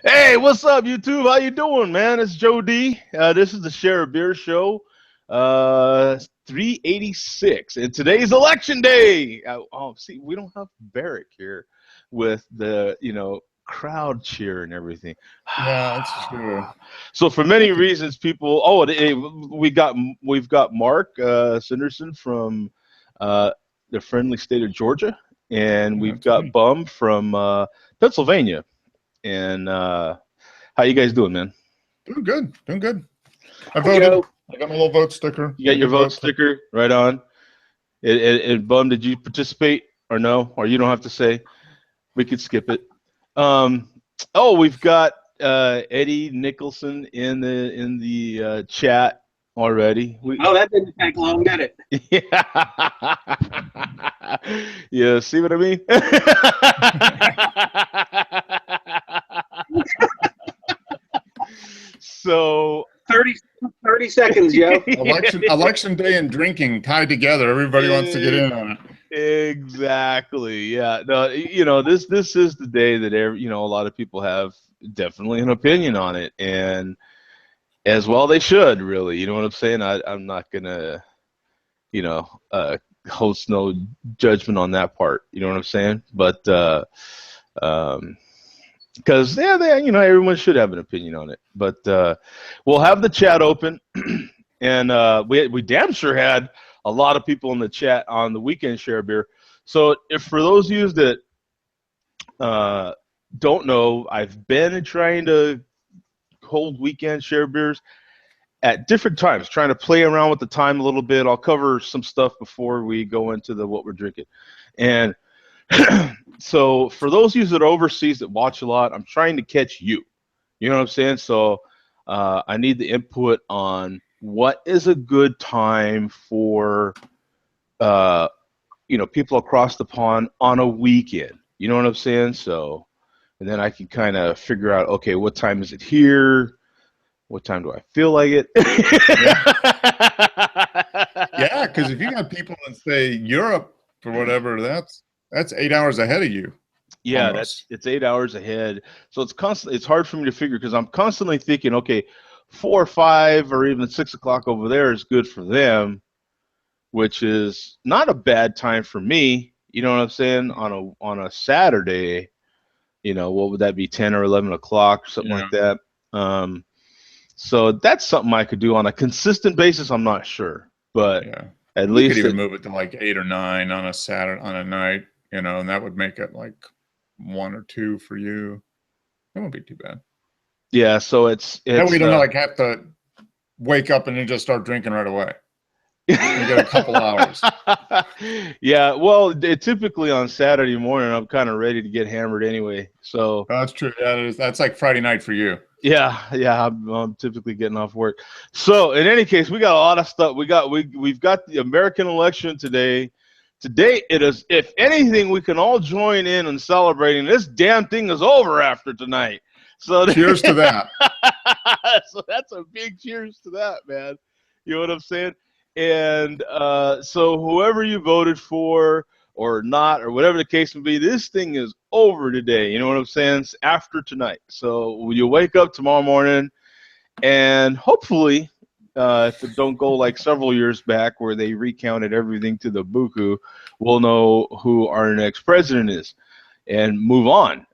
Hey, what's up, YouTube? How you doing, man? It's Joe D. This is the Share a Beer Show, 386, and today's election day. See, we don't have Barrick here with the crowd cheer and everything. Yeah, that's true. So for many reasons, people. Oh, we've got Mark Sanderson from uh, the friendly state of Georgia, and we've That's got me. Bum from Pennsylvania. And how you guys doing, man? Doing good. Doing good. I Hi, voted. Joe. I got my little vote sticker. You got I your did vote vote. sticker right on. And Bum, did you participate or no? Or you don't have to say. We could skip it. We've got Eddie Nicholson in the chat already. Oh, that didn't take long, did it? Yeah. Yeah, see what I mean? So 30 seconds, Joe. Election day and drinking tied together. Everybody wants to get in on it. Exactly. Yeah. No, this is the day that a lot of people have definitely an opinion on it, and as well they should, really. You know what I'm saying? I'm not gonna, host no judgment on that part. You know what I'm saying? But because everyone should have an opinion on it. But we'll have the chat open, and we damn sure had a lot of people in the chat on the weekend share beer. So if for those of you that don't know, I've been trying to hold weekend share beers at different times, trying to play around with the time a little bit. I'll cover some stuff before we go into what we're drinking. And so for those of you that are overseas that watch a lot, I'm trying to catch you. You know what I'm saying? So I need the input on what is a good time for people across the pond on a weekend. You know what I'm saying? So, and then I can kind of figure out, okay, what time is it here? What time do I feel like it? Yeah, because if you got people in, say, Europe or whatever, that's 8 hours ahead of you. Yeah, almost. it's 8 hours ahead. So it's constantly, it's hard for me to figure because I'm constantly thinking, okay, 4 or 5 or even 6 o'clock over there is good for them, which is not a bad time for me. You know what I'm saying? On a Saturday, what would that be, 10 or 11 o'clock or something like that. So that's something I could do on a consistent basis. I'm not sure, but at you least could even move it to like 8 or 9 on a Saturday on a night, and that would make it like 1 or 2 for you. That won't be too bad. Yeah, so it's that way you don't like have to wake up and then just start drinking right away. You get a couple hours. Yeah, well, typically on Saturday morning, I'm kind of ready to get hammered anyway. So that's true. Yeah, that's like Friday night for you. Yeah, I'm typically getting off work. So in any case, we got a lot of stuff. We've got the American election today. Today it is. If anything, we can all join in and celebrating. This damn thing is over after tonight. So cheers to that. So that's a big cheers to that, man. You know what I'm saying? And so whoever you voted for or not, or whatever the case may be, this thing is over today. You know what I'm saying? It's after tonight. So you wake up tomorrow morning, and hopefully, if it don't go like several years back where they recounted everything to the buku, we'll know who our next president is and move on.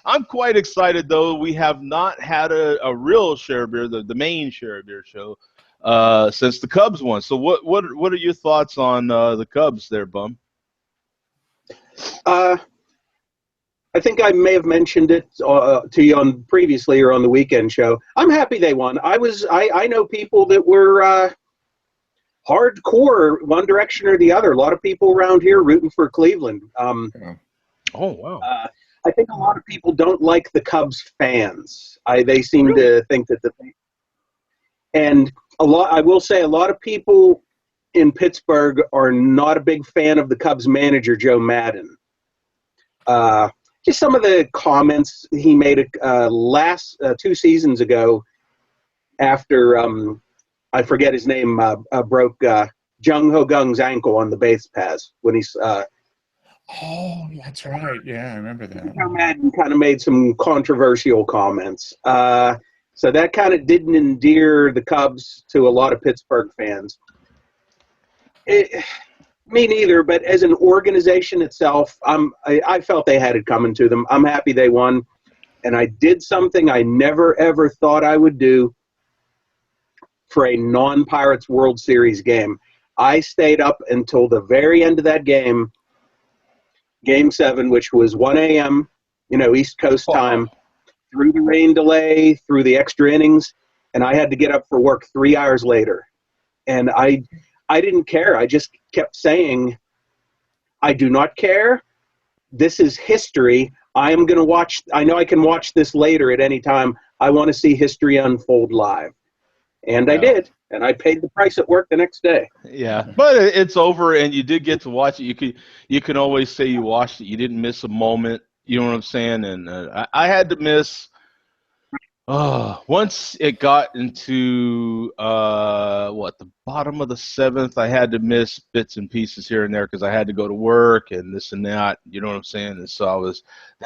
I'm quite excited, though. We have not had a real share beer, the main share beer show, since the Cubs won. So what are your thoughts on the Cubs there, Bum? I think I may have mentioned it to you on previously or on the weekend show. I'm happy they won. I know people that were hardcore one direction or the other. A lot of people around here rooting for Cleveland. Oh, wow. I think a lot of people don't like the Cubs fans. They seem to think that I will say a lot of people in Pittsburgh are not a big fan of the Cubs manager, Joe Madden. Just some of the comments he made last 2 seasons ago after, I forget his name, broke Jung Ho Gung's ankle on the base pass when he's Oh, that's right. Yeah, I remember that. Madden kind of made some controversial comments. So that kind of didn't endear the Cubs to a lot of Pittsburgh fans. Me neither, but as an organization itself, I felt they had it coming to them. I'm happy they won, and I did something I never, ever thought I would do for a non-Pirates World Series game. I stayed up until the very end of that game, Game 7, which was 1 a.m., East Coast time, through the rain delay, through the extra innings, and I had to get up for work 3 hours later. And I didn't care. I just kept saying, I do not care. This is history. I am going to watch. I know I can watch this later at any time. I want to see history unfold live. And I did. And I paid the price at work the next day. Yeah, but it's over, and you did get to watch it. You can always say you watched it. You didn't miss a moment. You know what I'm saying? And I had to miss. Once it got into the bottom of the seventh, I had to miss bits and pieces here and there because I had to go to work and this and that. You know what I'm saying? And so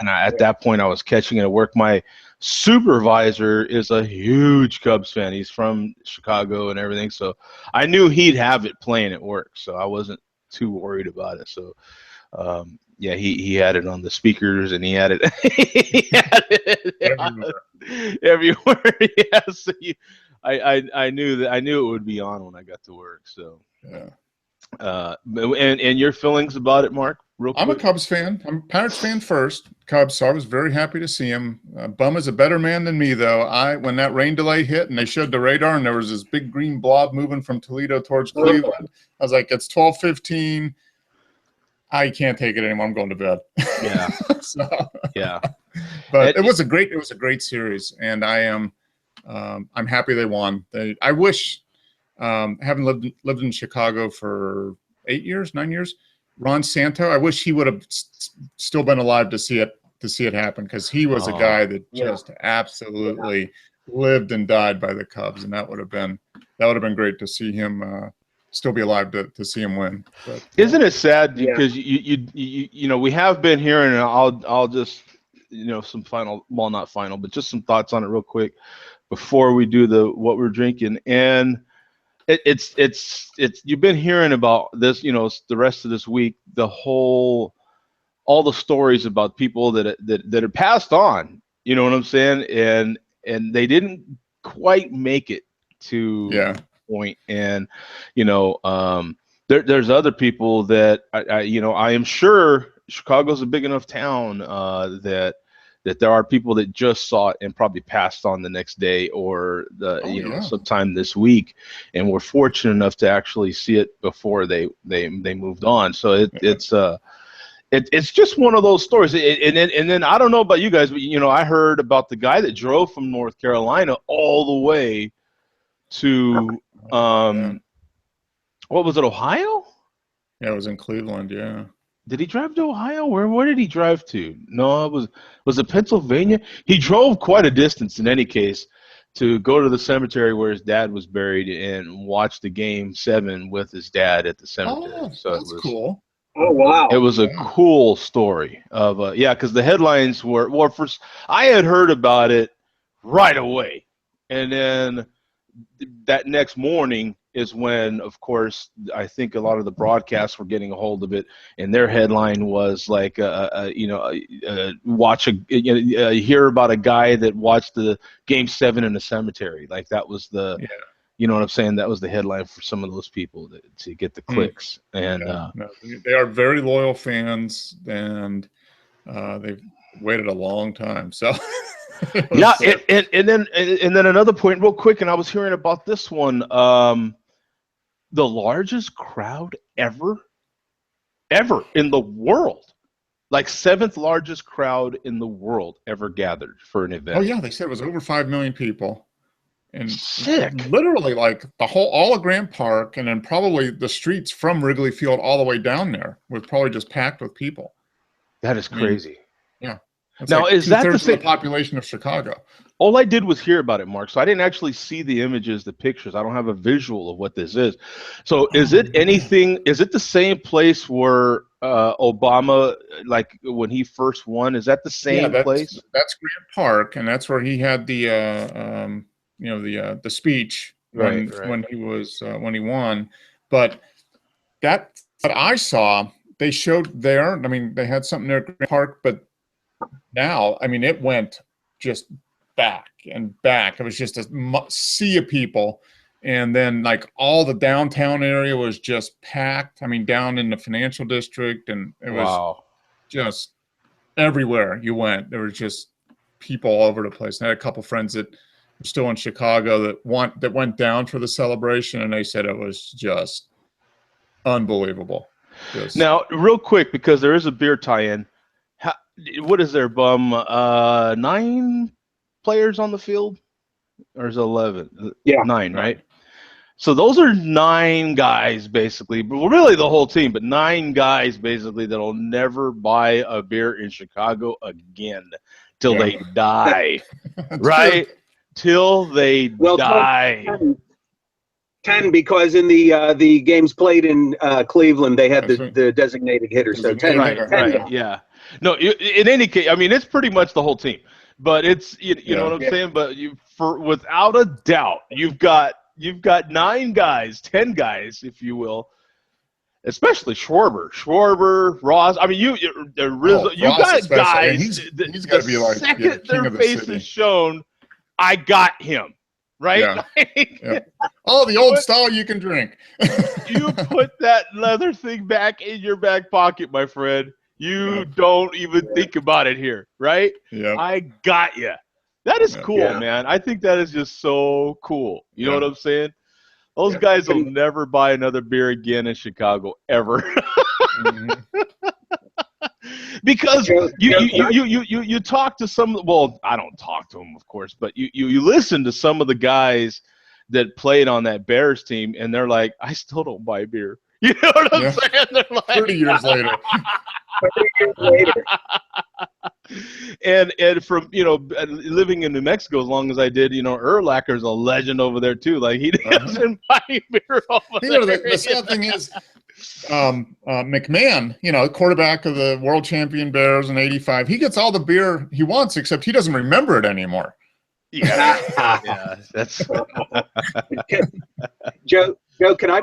at that point I was catching it at work. My supervisor is a huge Cubs fan. He's from Chicago and everything, so I knew he'd have it playing at work, so I wasn't too worried about it. So yeah, he had it on the speakers, and he had it, everywhere. Yeah, so I knew it would be on when I got to work. So yeah. And your feelings about it, Mark? Real quick. I'm a Cubs fan. I'm a Pirates fan first, Cubs, so I was very happy to see him. Bum is a better man than me, though. When that rain delay hit and they showed the radar and there was this big green blob moving from Toledo towards Cleveland, I was like, it's 12:15. I can't take it anymore. I'm going to bed. Yeah. So, yeah. But it was a great series, and I'm happy they won. I wish, having lived in Chicago for 9 years, Ron Santo, I wish he would have still been alive to see it happen, because he was a guy that just absolutely lived and died by the Cubs, and that would have been great to see him still be alive to see him win. But, isn't it sad because we have been hearing, and I'll just some final, well, not final, but just some thoughts on it real quick before we do what we're drinking. And it's you've been hearing about this, the rest of this week, all the stories about people that have passed on, you know what I'm saying, and they didn't quite make it to point. And there's other people that I am sure Chicago's a big enough town that there are people that just saw it and probably passed on the next day or sometime this week, and were fortunate enough to actually see it before they moved on. So it's just one of those stories. And then I don't know about you guys, but I heard about the guy that drove from North Carolina all the way to what was it, Ohio? Yeah, it was in Cleveland. Yeah. Did he drive to Ohio? Where did he drive to? No, was it Pennsylvania? He drove quite a distance in any case to go to the cemetery where his dad was buried and watch the Game 7 with his dad at the cemetery. Oh, so that's cool. Oh, wow. It was a cool story of because the headlines were, first I had heard about it right away, and then that next morning is when, of course, I think a lot of the broadcasts were getting a hold of it, and their headline was like, hear about a guy that watched the Game 7 in a cemetery. Like that was you know what I'm saying? That was the headline for some of those people to get the clicks. And they are very loyal fans, and they've waited a long time. So. Yeah, and then another point real quick, and I was hearing about this one, the largest crowd ever in the world, like 7th largest crowd in the world ever gathered for an event. Oh yeah, they said it was over 5 million people, and sick, literally like all of Grant Park, and then probably the streets from Wrigley Field all the way down there was probably just packed with people. That is crazy. Yeah. That's now, like is that the population of Chicago? All I did was hear about it, Mark. So I didn't actually see the images, the pictures. I don't have a visual of what this is. So is it anything? Is it the same place where Obama, like when he first won? Is that the same place? That's Grant Park, and that's where he had the the speech when when he won. But that what I saw, they showed there. I mean, they had something there at Grant Park, but now, I mean, it went just back and back. It was just a sea of people. And then like all the downtown area was just packed. I mean, down in the financial district, and it was just everywhere you went. There was just people all over the place. And I had a couple friends that were still in Chicago that went down for the celebration, and they said it was just unbelievable. Now, real quick, because there is a beer tie-in. What is there, Bum? 9 players on the field, or is it 11? Yeah, 9, right? So those are 9 guys, basically. Well, really the whole team, but 9 guys, basically, that'll never buy a beer in Chicago again till they die, right? True. Till they die. 10 because in the games played in Cleveland, they had the designated hitter. So 10. Right, yeah. No, in any case, I mean, it's pretty much the whole team. But it's you know what I'm saying. But without a doubt, you've got 9 guys, 10 guys, if you will, especially Schwarber, Ross. I mean, you got guys. He's got to be like second their face is shown, I got him. Right? Yeah. Oh, the old style you can drink. You put that leather thing back in your back pocket, my friend. You don't even think about it here, right? Yeah. I got you. That is cool, man. I think that is just so cool. You know what I'm saying? Those guys will never buy another beer again in Chicago ever. Because you talk to some. Well, I don't talk to them, of course, but you listen to some of the guys that played on that Bears team, and they're like, I still don't buy beer. You know what I'm saying? They're like 30 years later. 30 years later. And from living in New Mexico as long as I did, Urlacher's a legend over there too. Like he doesn't buy beer over there. The sad thing is, McMahon, quarterback of the world champion Bears in '85, he gets all the beer he wants, except he doesn't remember it anymore. Yeah, that's Joe, can I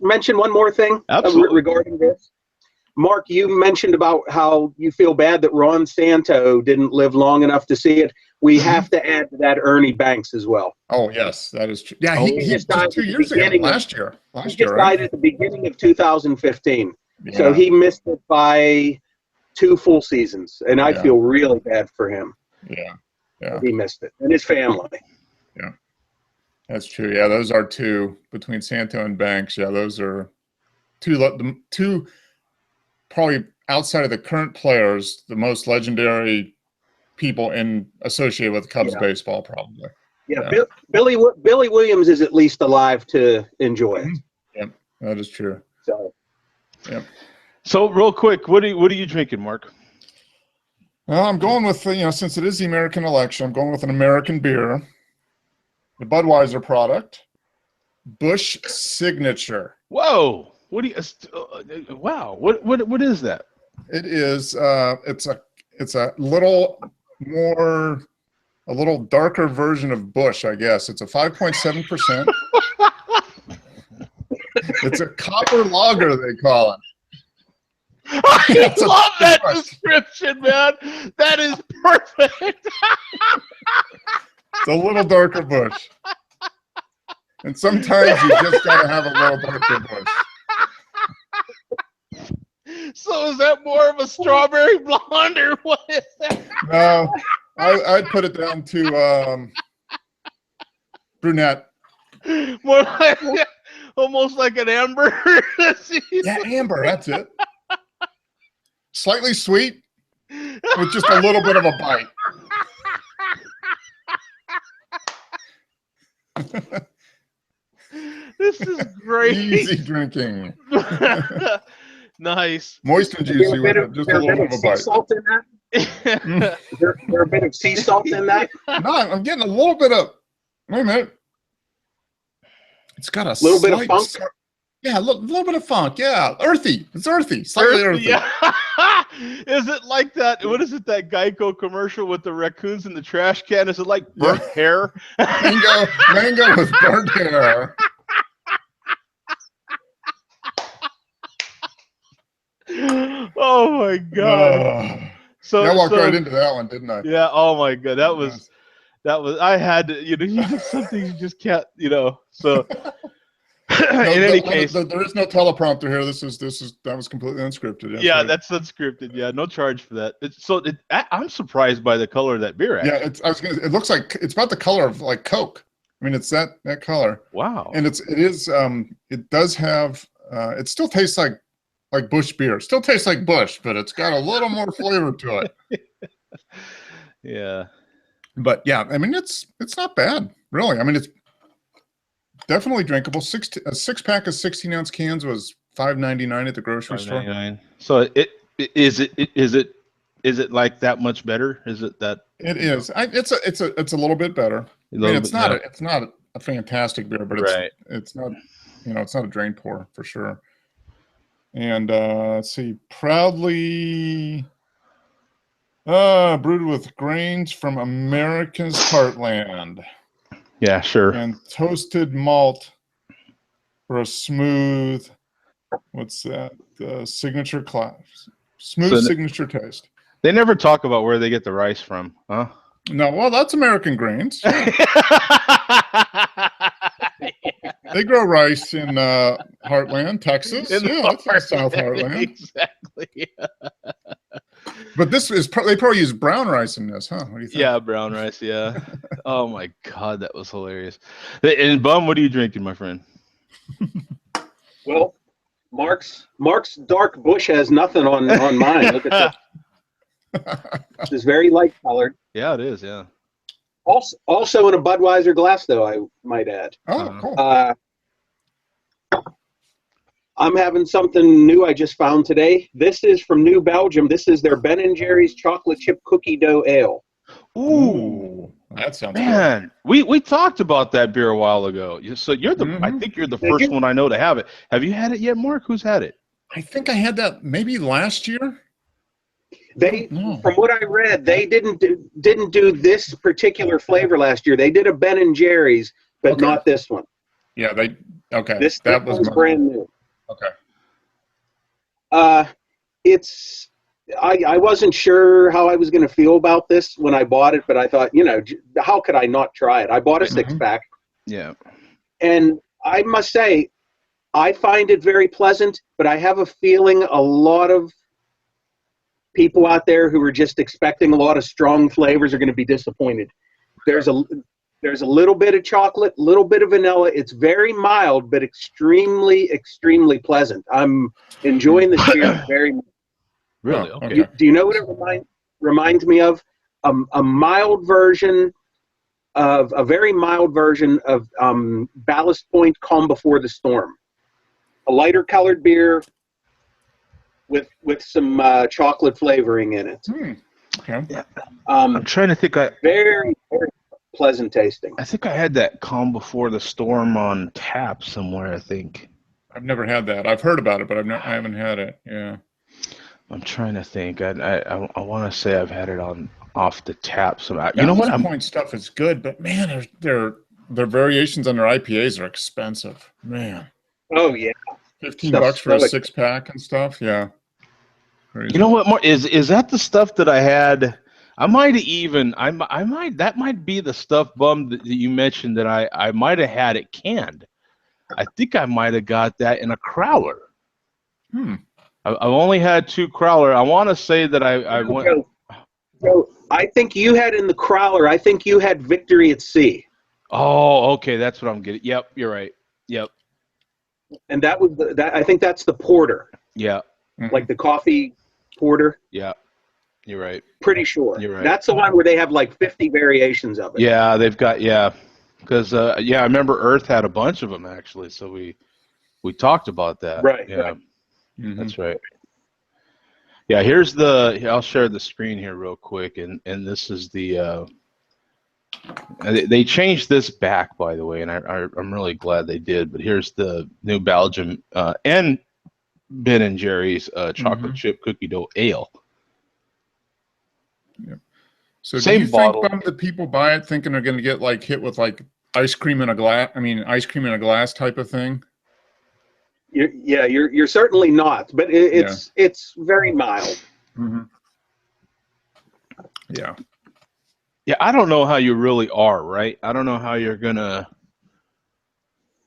mention one more thing regarding this? Mark, you mentioned about how you feel bad that Ron Santo didn't live long enough to see it. We have to add to that Ernie Banks as well. Oh, yes, that is true. Yeah, he just died 2 years ago, last year. He just died at the beginning of 2015. Yeah. So he missed it by 2 full seasons, and I feel really bad for him. Yeah. He missed it, and his family. Yeah, that's true. Yeah, those are 2 between Santo and Banks. Yeah, those are two probably outside of the current players, the most legendary people associated with Cubs baseball, probably. Yeah. Billy Williams is at least alive to enjoy it. Yep, that is true. So real quick, what are you drinking, Mark? Well, I'm going with since it is the American election, I'm going with an American beer, the Budweiser product, Busch Signature. Whoa. What do you? Wow. What is that? It is. It's a little darker version of Busch, I guess. It's a 5.7%. It's a copper lager, they call it. I love that description, man. That is perfect. It's a little darker Busch, and sometimes you just gotta have a little darker Busch. So is that more of a strawberry blonde or what is that? No, I'd put it down to brunette. More like, almost like an amber. Yeah, amber, that's it. Slightly sweet with just a little bit of a bite. This is great. Easy drinking. Nice. Moist and juicy with just a little bit of a bite. Salt in that? Is there a bit of sea salt in that? No, I'm getting a little bit of. Wait a minute. It's got a little bit of funk. Yeah, a little bit of funk. Yeah, earthy. It's earthy. Slightly earthy. Yeah. Is it like that? What is it? That Geico commercial with the raccoons in the trash can? Is it like burnt hair? Mango with burnt hair. Oh my god! Yeah, I walked right into that one, didn't I? Yeah. Oh my god, that was. I had to. You just some things you just can't. So. In any case, there is no teleprompter here. That was completely unscripted. That's right. That's unscripted. Yeah, no charge for that. I'm surprised by the color of that beer. Actually. Yeah, it looks like it's about the color of like Coke. I mean, it's that color. Wow. And it does have. It still tastes like Busch beer. It still tastes like Busch, but it's got a little more flavor to it. Yeah. But yeah, I mean, it's not bad, really. I mean, it's definitely drinkable. A 6-pack of 16-ounce cans was $5.99 at the grocery store. So is it like that much better? Is it that? It is. It's a little bit better. I mean, it's not a fantastic beer, but it's not it's not a drain pour for sure. And let's see, proudly brewed with grains from America's heartland. Yeah, sure. And toasted malt for a smooth, what's that? Signature class. Smooth signature taste. They never talk about where they get the rice from, huh? No, well, that's American Grains. They grow rice in Heartland, Texas. That's South Heartland. Exactly. But they probably use brown rice in this, huh? What do you think? Yeah, brown rice, yeah. Oh my god, that was hilarious. And Bum, what are you drinking, my friend? Well, Mark's dark Busch has nothing on mine. Look at that. It's very light colored. Yeah, it is, yeah. Also in a Budweiser glass, though, I might add. Oh, cool. I'm having something new I just found today. This is from New Belgium. This is their Ben & Jerry's chocolate chip cookie dough ale. Ooh, that sounds good. We talked about that beer a while ago. So you're I think you're the first one I know to have it. Have you had it yet, Mark? Who's had it? I think I had that maybe last year. From what I read, they didn't do this particular flavor last year. They did a Ben & Jerry's, but not this one. Yeah, This was brand new. Okay. I wasn't sure how I was going to feel about this when I bought it, but I thought, how could I not try it? I bought a 6-pack. Yeah. And I must say, I find it very pleasant, but I have a feeling a lot of people out there who are just expecting a lot of strong flavors are going to be disappointed. There's a little bit of chocolate, a little bit of vanilla. It's very mild, but extremely, extremely pleasant. I'm enjoying this beer very much. Really? Okay. Do you know what it reminds me of? A mild version of a very mild version of Ballast Point Calm Before the Storm. A lighter colored beer with some chocolate flavoring in it. Okay. Yeah. I'm trying to think. Very, very pleasant tasting. I think I had that Calm Before the Storm on tap somewhere, I think. I've never had that. I've heard about it, but I haven't had it. Yeah. I'm trying to think. I want to say I've had it off the tap somehow. You know what? Point stuff is good, but man, their variations on their IPAs are expensive. Man. Oh yeah. $15 for a 6-pack and stuff. Yeah. Crazy. You know what? More is that the stuff that I had? I might that might be the stuff, Bum, that you mentioned that I might have had it canned. I think I might have got that in a crowler. I've only had 2 crowler. I want to say that I went. So I think you had in the crowler. I think you had Victory at Sea. Oh, okay, that's what I'm getting. Yep, you're right. Yep. And that was I think that's the porter. Yeah. Like the coffee porter. Yeah. You're right. Pretty sure. You're right. That's the one where they have like 50 variations of it. Yeah, they've got because I remember Earth had a bunch of them actually, so we talked about that. Right. Yeah. Right. That's right. Yeah, I'll share the screen here real quick, and this is the They changed this back, by the way, and I'm really glad they did. But here's the new Belgium and Ben and Jerry's chocolate chip cookie dough ale. Yeah. So Same do you bottle. think that people buy it thinking they're going to get like hit with like ice cream in a glass? I mean, ice cream in a glass type of thing. You're certainly not, but it's very mild. Yeah. Yeah, I don't know how you really are, right? I don't know how you're gonna,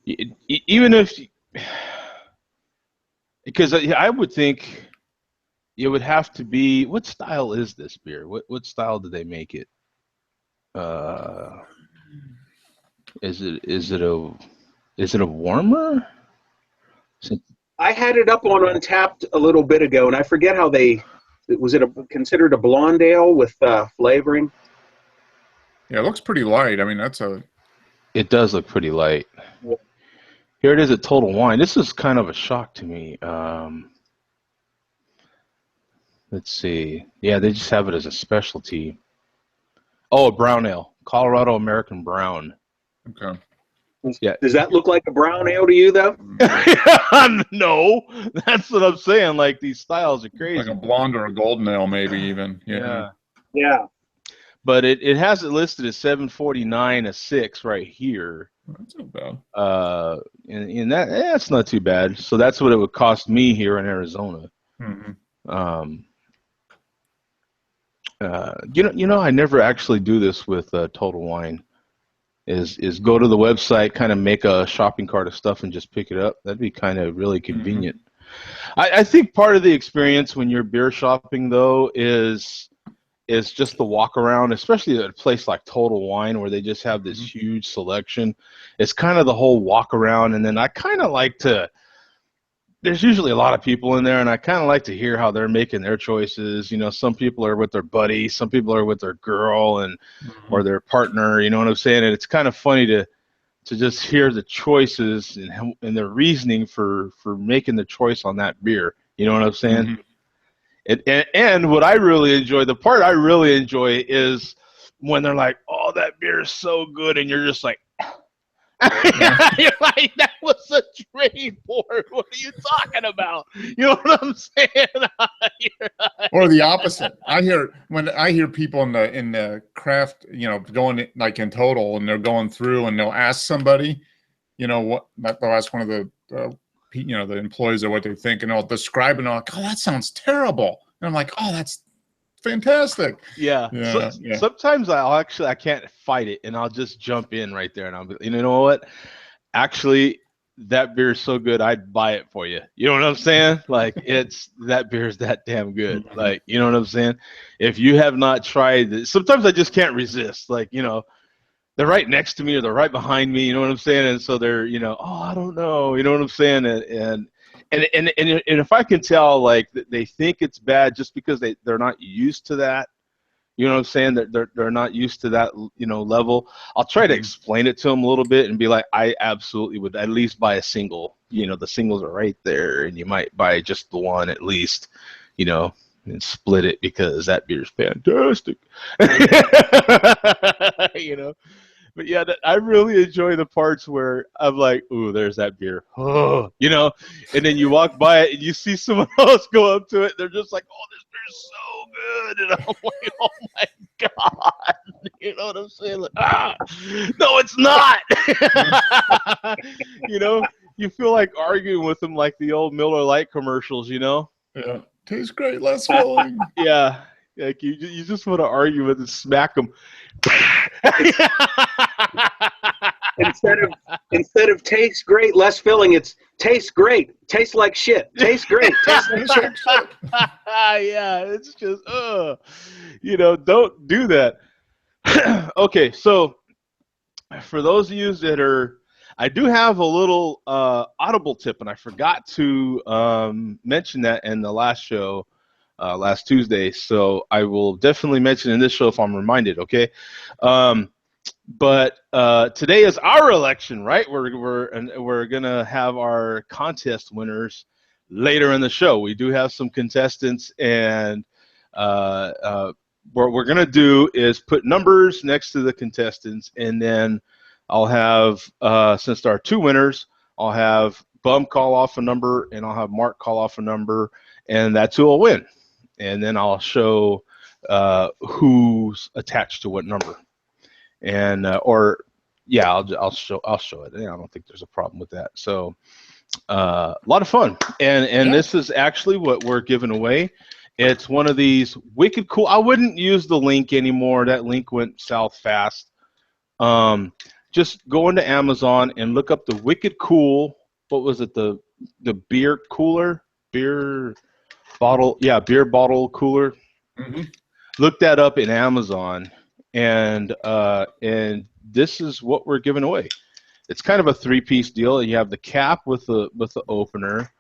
even if, because I would think it would have to be. What style is this beer? What style did they make it? Is it a warmer? I had it up on Untapped a little bit ago, and I forget how was it considered a blonde ale with flavoring? Yeah, it looks pretty light. I mean, It does look pretty light. Yeah. Here it is at Total Wine. This is kind of a shock to me. Let's see. Yeah, they just have it as a specialty. Oh, a brown ale. Colorado American Brown. Okay. Yeah. Does that look like a brown ale to you, though? No, that's what I'm saying. Like, these styles are crazy. Like a blonde or a golden ale, maybe even. Yeah. Yeah. But it has it listed as $7.49 a 6 right here. That's not bad. And that's not too bad. So that's what it would cost me here in Arizona. I never actually do this with Total Wine. Is go to the website, kind of make a shopping cart of stuff, and just pick it up. That'd be kind of really convenient. I think part of the experience when you're beer shopping, though, is just the walk around, especially at a place like Total Wine where they just have this huge selection. It's kind of the whole walk around, and then I kind of like to. There's usually a lot of people in there, and I kind of like to hear how they're making their choices. You know, some people are with their buddy, some people are with their girl and or their partner. You know what I'm saying? And it's kind of funny to just hear the choices and the reasoning for making the choice on that beer. You know what I'm saying? And what I really enjoy, the part I really enjoy is when they're like, "Oh, that beer is so good," and you're just like. You're like, that was a trade board. What are you talking about? You know what I'm saying? Or the opposite. When I hear people in the craft, going like in Total, and they're going through and they'll ask somebody, they'll ask one of the the employees or what they think, and they'll describe it, and they're like, "Oh, that sounds terrible," and I'm like, "Oh, that's fantastic." Yeah. Sometimes I can't fight it, and I'll just jump in right there, and I'll be, you know what? Actually, that beer is so good, I'd buy it for you. You know what I'm saying? Like, that beer is that damn good. Like, you know what I'm saying? If you have not tried it, sometimes I just can't resist. Like, they're right next to me or they're right behind me. You know what I'm saying? And so they're, oh, I don't know. You know what I'm saying? And if I can tell, like, they think it's bad just because they're not used to that, you know what I'm saying? They're not used to that, level. I'll try to explain it to them a little bit and be like, I absolutely would at least buy a single. The singles are right there, and you might buy just the one at least, and split it because that beer's fantastic. But yeah, I really enjoy the parts where I'm like, "Ooh, there's that beer," and then you walk by it and you see someone else go up to it. And they're just like, "Oh, this beer's so good," and I'm like, "Oh my god," you know what I'm saying? Like, no, it's not. You feel like arguing with them like the old Miller Lite commercials, Yeah, tastes great, less filling. Yeah. Like you just want to argue with and smack them. Instead of tastes great, less filling, it's tastes great, tastes like shit, tastes great, tastes like shit. Yeah, it's just don't do that. Okay, so for those of you that I do have a little Audible tip, and I forgot to mention that in the last show. Last Tuesday, so I will definitely mention in this show if I'm reminded. Okay, but today is our election, right? We're gonna have our contest winners later in the show. We do have some contestants, and what we're going to do is put numbers next to the contestants, and then I'll have, since there are 2 winners, I'll have Bum call off a number, and I'll have Mark call off a number, and that's who will win. And then I'll show who's attached to what number. And I'll show it. Yeah, I don't think there's a problem with that. So a lot of fun. And this is actually what we're giving away. It's one of these wicked cool. I wouldn't use the link anymore. That link went south fast. Just go into Amazon and look up the wicked cool. What was it? The beer cooler, beer bottle. Yeah, beer bottle cooler. Mm-hmm. Look that up in Amazon, and this is what we're giving away. It's kind of a 3-piece deal. You have the cap with the opener,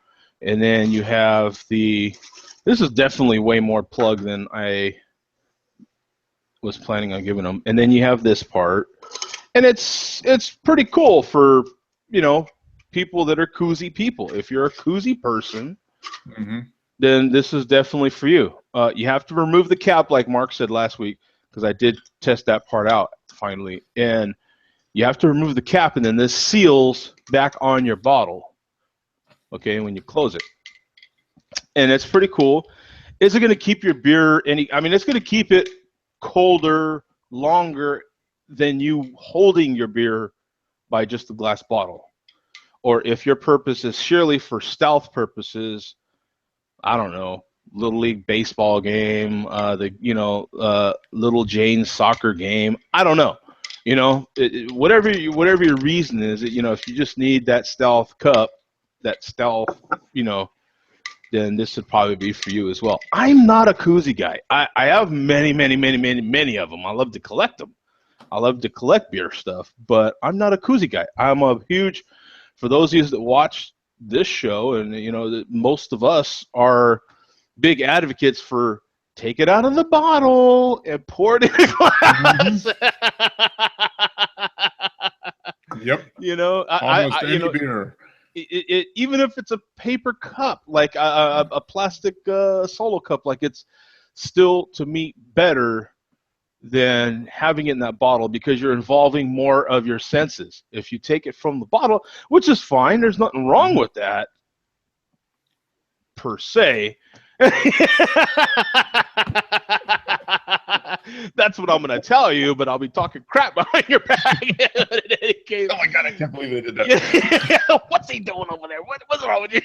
and then you have the. This is definitely way more plug than I was planning on giving them. And then you have this part, and it's pretty cool for, people that are koozie people. If you're a koozie person, then this is definitely for you. You have to remove the cap, like Mark said last week, because I did test that part out finally. And you have to remove the cap, and then this seals back on your bottle, okay, when you close it. And it's pretty cool. Is it going to keep your beer it's going to keep it colder longer than you holding your beer by just the glass bottle. Or if your purpose is surely for stealth purposes, I don't know, Little League baseball game, Little Jane's soccer game, I don't know. Whatever your reason is, if you just need that stealth cup, then this would probably be for you as well. I'm not a koozie guy. I have many of them. I love to collect them. I love to collect beer stuff, but I'm not a koozie guy. I'm a huge, for those of you that watch this show, and that most of us are big advocates for take it out of the bottle and pour it in a glass. Yep. Almost any beer. It even if it's a paper cup, like a plastic solo cup, like it's still, to me, better than having it in that bottle, because you're involving more of your senses. If you take it from the bottle, which is fine, there's nothing wrong with that per se. That's what I'm going to tell you, but I'll be talking crap behind your back. In any case. Oh my God, I can't believe they did that. What's he doing over there? What's wrong with you?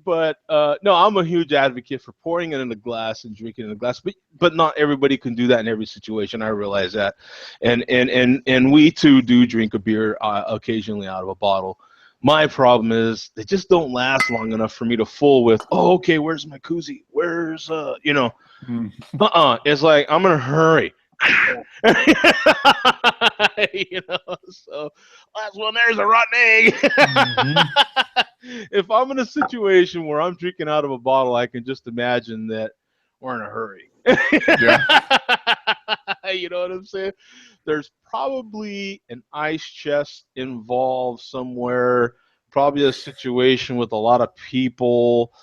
But no, I'm a huge advocate for pouring it in a glass and drinking it in a glass, but not everybody can do that in every situation. I realize that, and we too do drink a beer occasionally out of a bottle. My problem is they just don't last long enough for me to fool with, oh, okay, where's my koozie? Where's, It's like, I'm going to hurry. So last one, there's a rotten egg. If I'm in a situation where I'm drinking out of a bottle, I can just imagine that we're in a hurry. You know what I'm saying? There's probably an ice chest involved somewhere, probably a situation with a lot of people,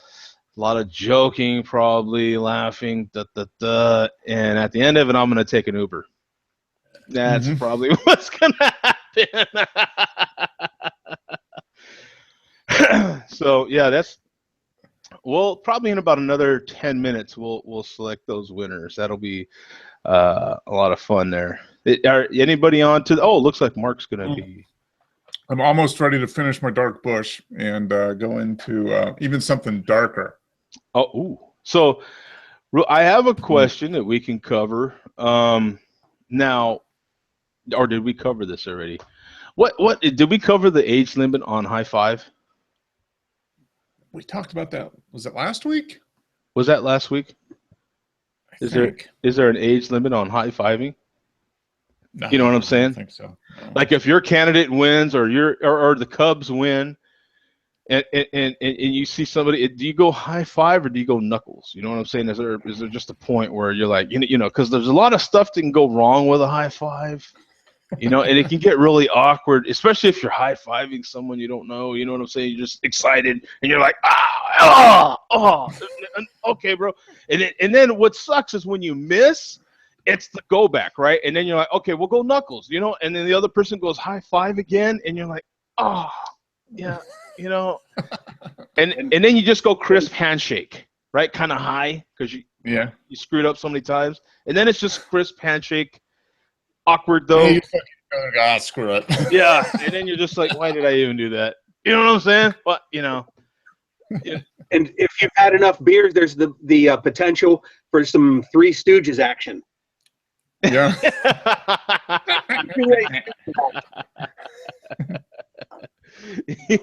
a lot of joking, probably laughing, and at the end of it, I'm going to take an Uber. That's probably what's going to happen. So, yeah, probably in about another 10 minutes, we'll select those winners. That'll be a lot of fun there. Are anybody on to? Oh, it looks like Mark's going to be. I'm almost ready to finish my dark Busch and go into even something darker. Oh, ooh. So I have a question that we can cover now, or did we cover this already? What did we cover the age limit on high five? We talked about that. Was it last week? Was that last week? Is there an age limit on high fiving? No, you know what I'm saying? I don't think so. No. Like if your candidate wins, or the Cubs win, and you see somebody, do you go high five or do you go knuckles? You know what I'm saying? Is there just a point where you're like, because there's a lot of stuff that can go wrong with a high five. You know, and it can get really awkward, especially if you're high-fiving someone you don't know. You know what I'm saying? You're just excited, and you're like, okay, bro. And then what sucks is when you miss, it's the go back, right? And then you're like, okay, we'll go knuckles, you know. And then the other person goes high five again, and you're like, oh, yeah, you know. And then you just go crisp handshake, right? Kind of high because you screwed up so many times, and then it's just crisp handshake. Awkward though. Yeah, screw it. Yeah, and then you're just like, why did I even do that? You know what I'm saying? But you know. Yeah. And if you've had enough beers, there's the potential for some Three Stooges action. Yeah.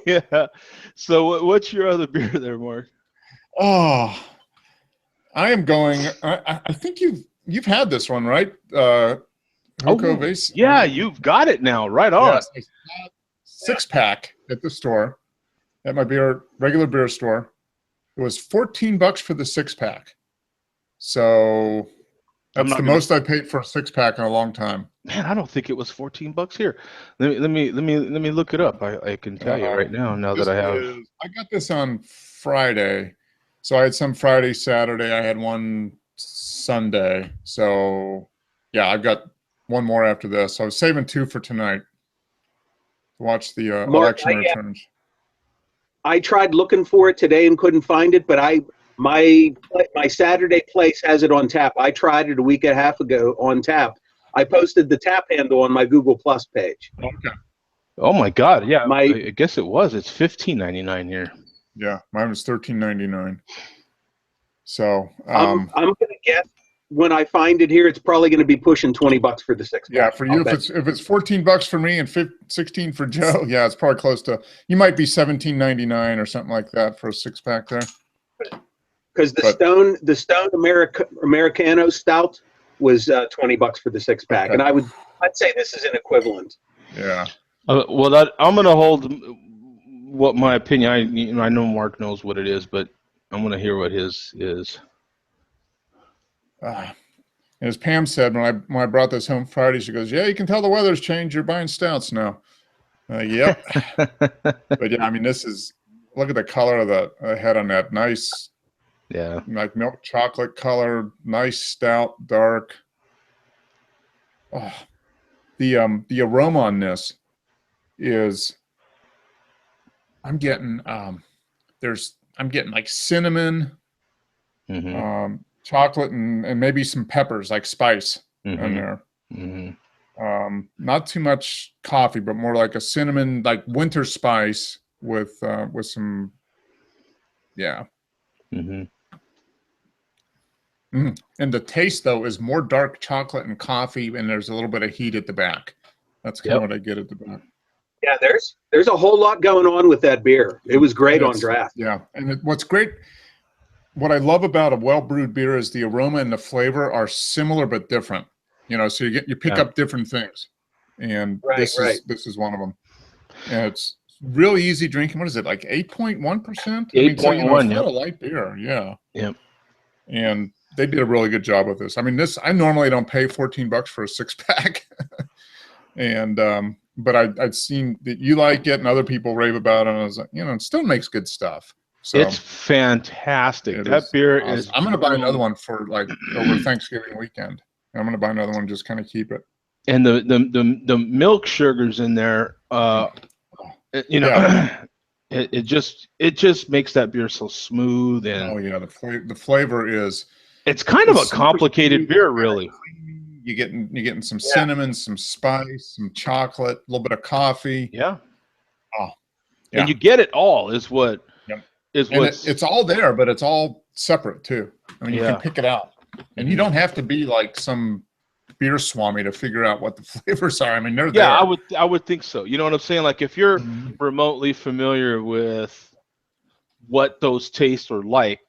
Yeah. So what's your other beer there, Mark? Oh, I am going. I think you've had this one, right? Xocoveza. Yeah, you've got it now. Right on. Yes, 6-pack at the store, at my regular beer store. It was $14 for the 6-pack. So that's the most I paid for a 6-pack in a long time. Man, I don't think it was $14 here. Let me look it up. I can tell you right now that I have. I got this on Friday, so I had some Friday, Saturday. I had one Sunday. So yeah, I've got one more after this. So I was saving 2 for tonight to watch the election returns. I tried looking for it today and couldn't find it, but my Saturday place has it on tap. I tried it a week and a half ago on tap. I posted the tap handle on my Google Plus page. Okay. Oh my God! Yeah, I guess it was. It's $15.99 here. Yeah, mine was $13.99. So I'm gonna guess when I find it here, it's probably going to be pushing $20 for the 6-pack. Yeah, for you, if it's $14 for me and $16 for Joe, yeah, it's probably close to. You might be $17.99 or something like that for a 6-pack there. Because the Stone Americano Stout was $20 for the 6-pack, and I'd say this is an equivalent. Yeah. Well, I'm going to hold what my opinion. I know Mark knows what it is, but I'm going to hear what his is. As Pam said when I brought this home Friday, she goes, "Yeah, you can tell the weather's changed. You're buying stouts now." Yep. But yeah, I mean, look at the color of the head on that. Nice. Yeah. Like milk chocolate color, nice stout, dark. Oh, the aroma on this is I'm getting like cinnamon, chocolate, and maybe some peppers, like spice in there. Not too much coffee, but more like a cinnamon, like winter spice with some, yeah. And the taste though is more dark chocolate and coffee, and there's a little bit of heat at the back. That's kind of what I get at the back. Yeah, there's a whole lot going on with that beer. It was great on draft. Yeah, and what's great, what I love about a well-brewed beer is the aroma and the flavor are similar but different. You know, so you pick up different things, and this is one of them. And it's really easy drinking. What is it, like 8.1%? 8.1. Not a light beer. Yeah. Yep. And they did a really good job with this. I mean, I normally don't pay $14 for a 6-pack, and but I'd seen that you like it and other people rave about it, and I was like, it still makes good stuff. So it's fantastic. That beer is. I'm going to buy another one for like over Thanksgiving weekend. I'm going to buy another one, just kind of keep it. And the milk sugars in there, it just makes that beer so smooth. And the flavor is. It's kind of a complicated beer, really. You're getting some cinnamon, some spice, some chocolate, a little bit of coffee. Yeah. Oh, yeah. And you get it all. It's all there, but it's all separate too. I mean, you can pick it out, and you don't have to be like some beer swami to figure out what the flavors are. I mean, they're there. Yeah, I would think so. You know what I'm saying? Like if you're remotely familiar with what those tastes are like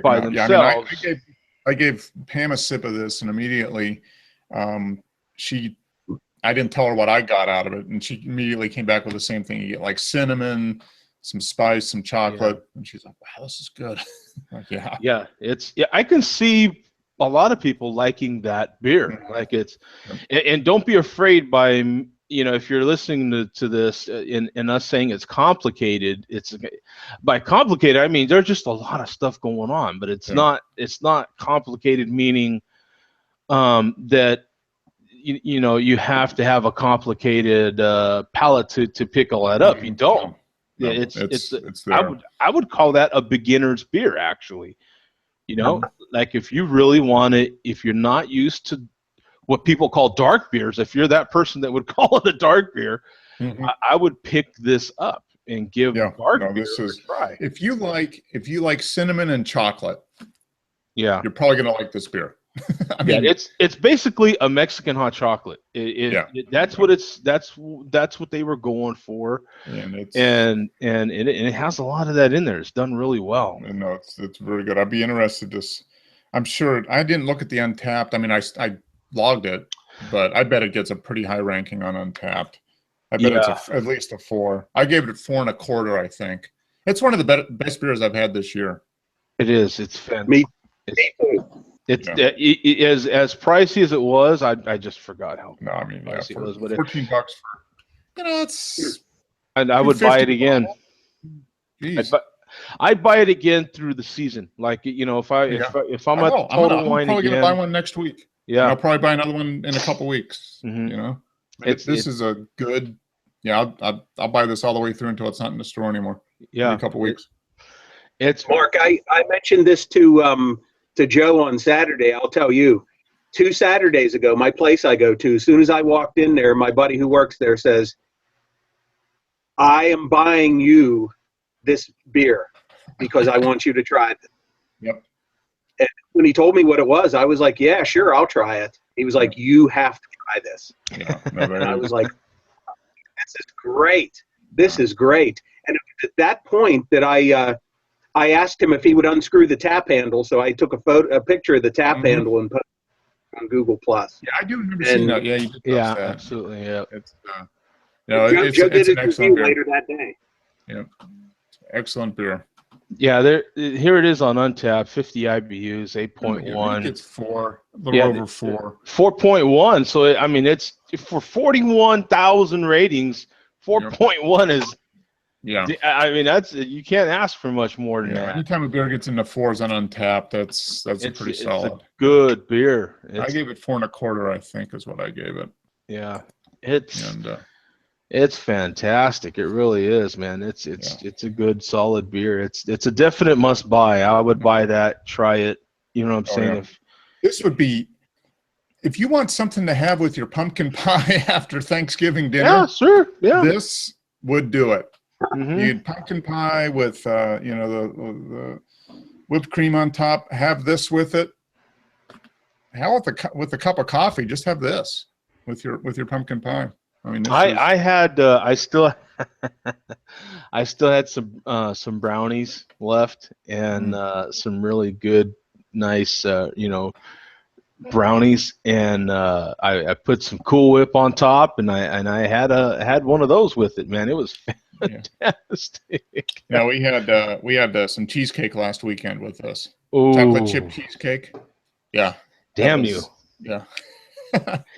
by themselves. Yeah, I mean, I gave Pam a sip of this, and immediately I didn't tell her what I got out of it, and she immediately came back with the same thing. You get like cinnamon, some spice, some chocolate, and she's like, "Wow, this is good." Like, I can see a lot of people liking that beer. Like it's, and don't be afraid by, if you're listening to this and us saying it's complicated, it's by complicated, I mean, there's just a lot of stuff going on, but it's not complicated, meaning that, you have to have a complicated palate to pick all that up. You don't. No, it's there. I would call that a beginner's beer, actually. Like if you really want it, if you're not used to what people call dark beers, if you're that person that would call it a dark beer, I would pick this up and give dark beer a try. If you like cinnamon and chocolate, you're probably gonna like this beer. I mean, it's basically a Mexican hot chocolate. That's what they were going for, and it has a lot of that in there. It's done really well. No, it's very good. I'd be interested to. I'm sure I didn't look at the Untapped. I mean, I logged it, but I bet it gets a pretty high ranking on Untapped. I bet it's at least a 4. I gave it 4 1/4. I think it's one of the best beers I've had this year. It is. It's fantastic. It's as pricey as it was. I just forgot how. No, I mean, pricey it was, but $14 for it's. And I would buy it again. I'd buy it again through the season. Like if I'm at Total Wine I'm probably again, gonna buy one next week. Yeah, and I'll probably buy another one in a couple weeks. This is a good. Yeah, I'll buy this all the way through until it's not in the store anymore. Yeah, in a couple weeks. It's Mark. I mentioned this to Joe on Saturday. I'll tell you, 2 Saturdays ago, my place I go to, as soon as I walked in there, my buddy who works there says, I am buying you this beer because I want you to try it. Yep. And when he told me what it was, I was like, yeah, sure, I'll try it. He was like, you have to try this. Yeah, and I was like, this is great. This is great. And at that point that I asked him if he would unscrew the tap handle, so I took a picture of the tap handle and put it on Google Plus. Yeah, I do remember seeing that. Yeah, you did that. Absolutely. Yeah, it's Joe did an his excellent beer later that day. Yeah, excellent beer. Yeah, here it is on Untapped, 50 IBUs, 8.1. It's 4, a little over 4. 4.1. So it's for 41,000 ratings. 4.1 is. Yeah, I mean you can't ask for much more than that. Anytime a beer gets into 4s on Untapped, that's pretty solid. It's a good beer. I gave it 4 1/4. I think is what I gave it. Yeah, it's fantastic. It really is, man. It's a good solid beer. It's a definite must buy. I would buy that. Try it. You know what I'm saying? Yeah. This would be. If you want something to have with your pumpkin pie after Thanksgiving dinner, yeah, sure, yeah, this would do it. Mm-hmm. You'd pumpkin pie with the whipped cream on top. Have this with it. Hell, with a cup of coffee, just have this with your pumpkin pie. I mean, I still had some brownies left and some really good, nice brownies, and I put some Cool Whip on top, and I had one of those with it. Man, it was fantastic. Yeah, we had some cheesecake last weekend with us. Ooh. Chocolate chip cheesecake. Yeah. Damn you. Yeah.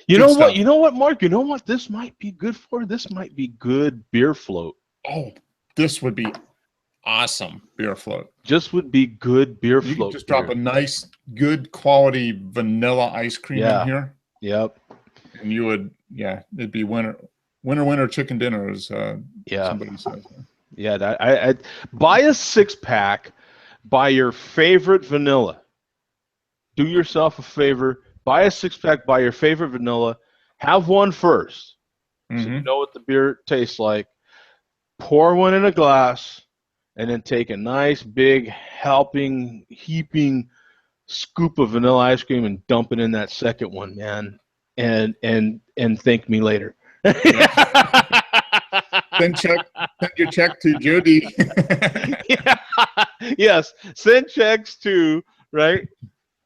You know what, Mark? You know what this might be good for? This might be good beer float. Oh, this would be awesome beer float. Just would be good beer you float. Could just drop a nice, good quality vanilla ice cream in here. Yep. And you would, it'd be winter chicken dinner, as somebody says. Yeah, I buy a 6-pack. Buy your favorite vanilla. Do yourself a favor. Buy a 6-pack. Buy your favorite vanilla. Have one first, so you know what the beer tastes like. Pour one in a glass, and then take a nice big heaping scoop of vanilla ice cream and dump it in that second one, man. And thank me later. Send your check to Judy. Yes, send checks to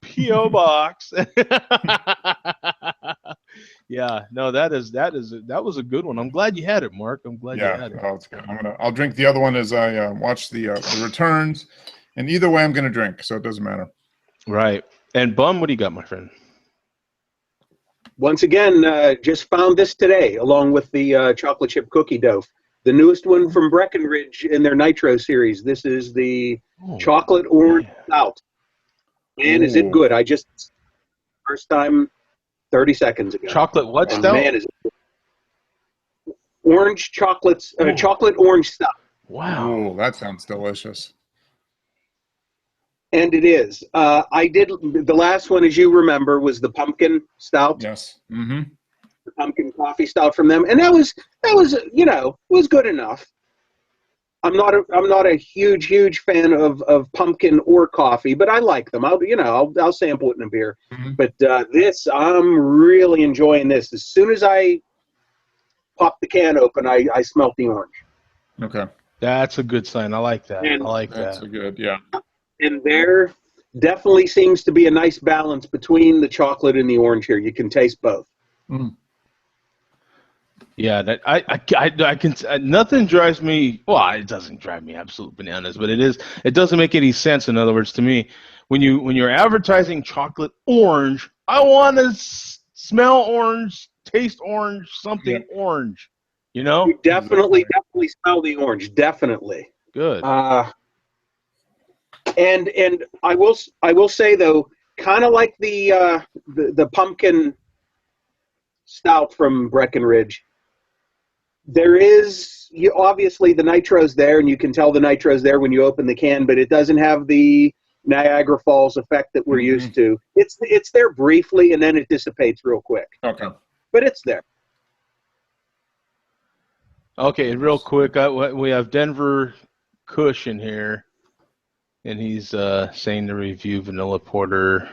P.O. Box. Yeah, no, that was a good one. I'm glad you had it, Mark. I'm glad you had it. Oh, it's good. I'll drink the other one as I watch the returns, and either way, I'm going to drink, so it doesn't matter. Right. And Bum, what do you got, my friend? Once again, just found this today, along with the chocolate chip cookie dough. The newest one from Breckenridge in their Nitro series. This is the chocolate orange stout. Man, is it good. I just, first time 30 seconds ago. Chocolate what And stout? man, is it orange chocolates, chocolate orange stout. Wow. Ooh, that sounds delicious. And it is. I did, the last one, as you remember, was the pumpkin stout. Yes. Mm-hmm. The pumpkin coffee stout from them. And that was, you know, was good enough. I'm not a huge fan of pumpkin or coffee, but I like them. I'll sample it in a beer. Mm-hmm. But this, I'm really enjoying this. As soon as I pop the can open, I smelt the orange. Okay. That's a good sign. I like that. And I like That's that. a good, yeah. And there definitely seems to be a nice balance between the chocolate and the orange here. You can taste both. Mm. Yeah, that I can. Nothing drives me. Well, it doesn't drive me absolute bananas, but it doesn't make any sense. In other words, to me, when you're advertising chocolate orange, I want to smell orange, taste orange, something orange. You know. You definitely smell the orange. Definitely. Good. And I will say though, kind of like the pumpkin stout from Breckenridge, there is obviously the nitro's there, and you can tell the nitro's there when you open the can, but it doesn't have the Niagara Falls effect that we're used to. It's there briefly, and then it dissipates real quick. Okay. But it's there. Okay, real quick, we have Denver Cush in here, and he's saying to review vanilla porter.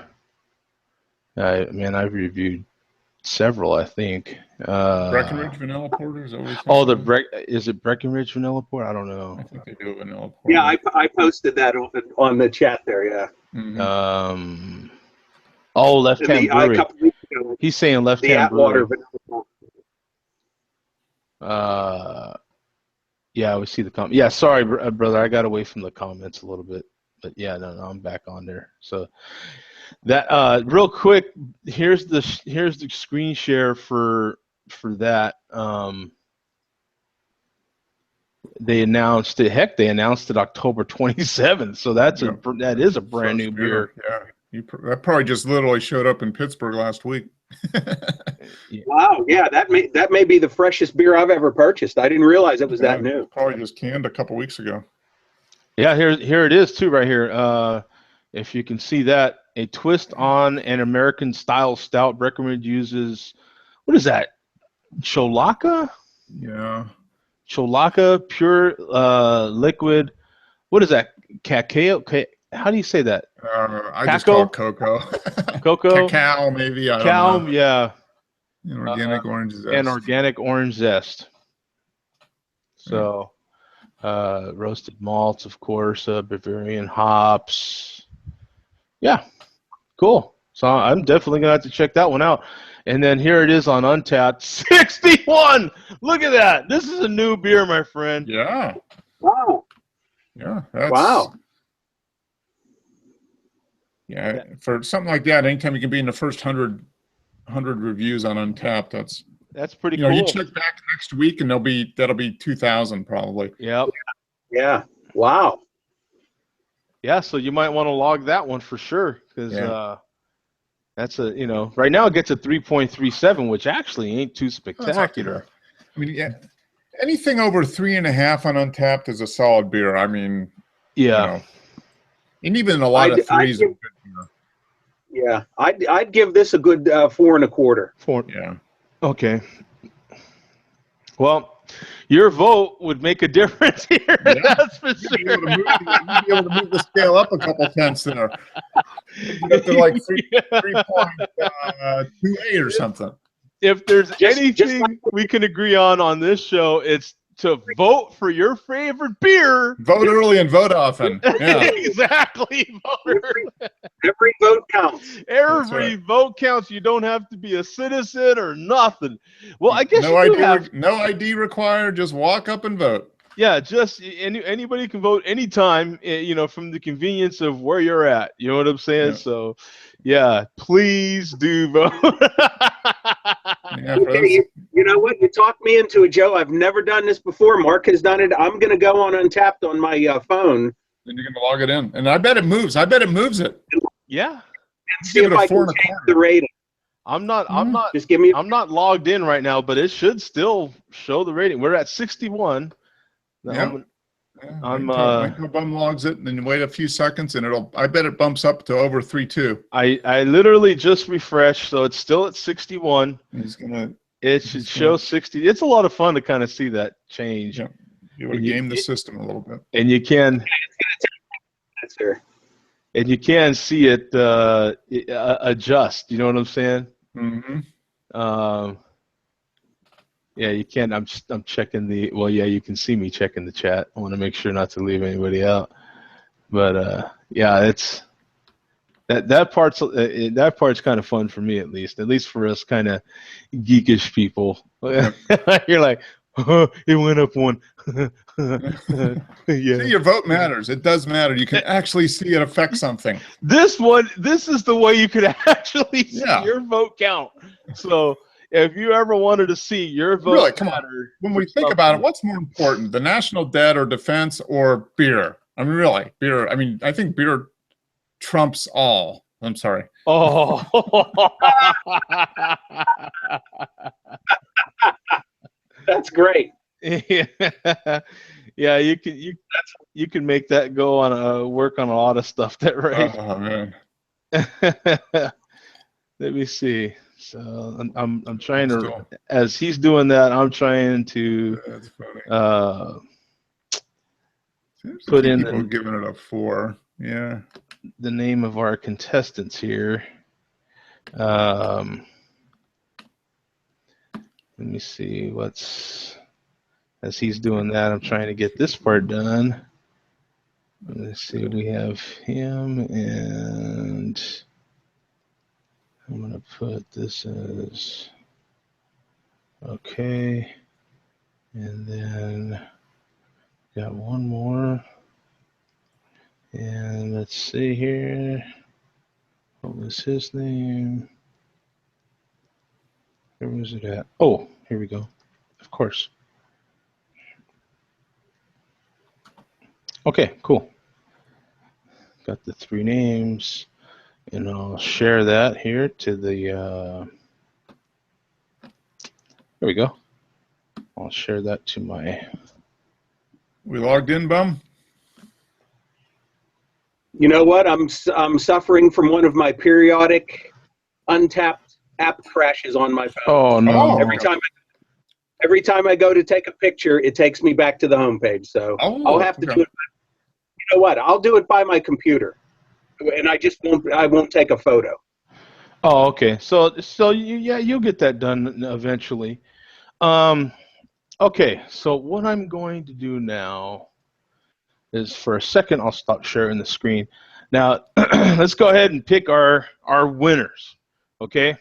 Man, I've reviewed several, I think. Breckenridge vanilla porter, is that what he's saying? Is it Breckenridge vanilla porter? I don't know. I think they do a vanilla porter. Yeah, I posted that on the chat there. Yeah. Mm-hmm. Left Hand A Brewery. couple weeks ago, He's saying Left the Hand Atwater Brewery. vanilla. Yeah, we see the comment. Yeah, sorry, brother, I got away from the comments a little bit, but yeah, no, I'm back on there. So that real quick, here's the screen share for that. They announced it. Heck, they announced it October 27th. So that is a brand new beer. Yeah, that probably just literally showed up in Pittsburgh last week. Wow, yeah, that may be the freshest beer I've ever purchased. I didn't realize it was that new. Probably just canned a couple weeks ago. Yeah, here it is too, right here. If you can see that, a twist on an American style stout. Breckenridge uses, what is that? Cholaka? Yeah. Cholaka, pure liquid. What is that? Cacao? How do you say that? I just call it cocoa. Cocoa? Cacao, maybe. I don't know. Yeah. An organic orange zest. And organic orange zest. So, roasted malts, of course, Bavarian hops. Yeah, cool. So I'm definitely gonna have to check that one out. And then here it is on Untappd, 61. Look at that. This is a new beer, my friend. Yeah. Wow. Yeah. Wow. Yeah, for something like that, anytime you can be in the first 100 reviews on Untappd, that's pretty cool. You check back next week, and that'll be 2,000 probably. Yep. Yeah. Wow. Yeah, so you might want to log that one for sure, because that's right now it gets a 3.37, which actually ain't too spectacular. I mean, yeah, anything over 3.5 on Untappd is a solid beer. I mean, yeah. And even a lot of threes. Yeah, I'd give this a good 4 1/4. 4. Yeah. Okay. Well, your vote would make a difference here. Yeah. That's for sure. You'd be able to move the scale up a couple tenths there. Get to like 3.28 or something. If there's anything we can agree on this show, it's to vote for your favorite beer. Vote early and vote often. Yeah. Exactly. Every vote counts. Every vote counts. You don't have to be a citizen or nothing. Well, I guess no ID required. Just walk up and vote. Yeah, just anybody can vote anytime. From the convenience of where you're at. You know what I'm saying? Yeah. So, Yeah, please do vote. Yeah, for Okay, those, you know what? You talked me into it, Joe. I've never done this before. Mark has done it. I'm going to go on Untapped on my phone then you're gonna log it in, and I bet it moves. I bet it moves it. Yeah, and see Give if it a I 4 can and a change quarter. the rating. I'm not. Just give me. I'm not logged in right now, but it should still show the rating. We're at 61. Yeah. I'm wait till Bum logs it, and then you wait a few seconds, and it'll. I bet it bumps up to over 3.2. I literally just refreshed, so it's still at 61. He's gonna. It should show 60. It's a lot of fun to kind of see that change. Yeah, you want to game the system a little bit. And you can. That's there. And you can see it adjust. You know what I'm saying? Mm-hmm. Yeah, you can. I'm checking the. Well, yeah, you can see me checking the chat. I want to make sure not to leave anybody out. But yeah, it's that part's kind of fun for me at least for us kind of geekish people. Yep. You're like, oh, it went up one. Yeah. See, your vote matters. It does matter. You can actually see it affect something. This is the way you could actually see your vote count. So if you ever wanted to see your vote Really, come on. When we think about it, what's more important, the national debt or defense or beer? I mean, really, beer. I mean, I think beer trumps all. I'm sorry. Oh. That's great. Yeah, you can make that go on work on a lot of stuff. That right? Oh man. Let me see. So I'm trying to, as he's doing that, I'm trying to put in people giving it a 4. Yeah. The name of our contestants here. Let me see as he's doing that, I'm trying to get this part done. Let's see, we have him, and I'm going to put this as okay. And then got one more. And let's see here. What was his name? Where was it at? Oh, here we go. Of course. Okay, cool. Got the 3 names, and I'll share that here to the. There we go. I'll share that to my. We logged in, Bum? You know what? I'm suffering from one of my periodic untapped app crashes on my phone. Oh no! Every time I go to take a picture, it takes me back to the homepage. So I'll have to do it. You know what? I'll do it by my computer, and I won't take a photo. Oh, okay. So you'll get that done eventually. Okay. So what I'm going to do now is, for a second, I'll stop sharing the screen. Now, let's go ahead and pick our winners. Okay.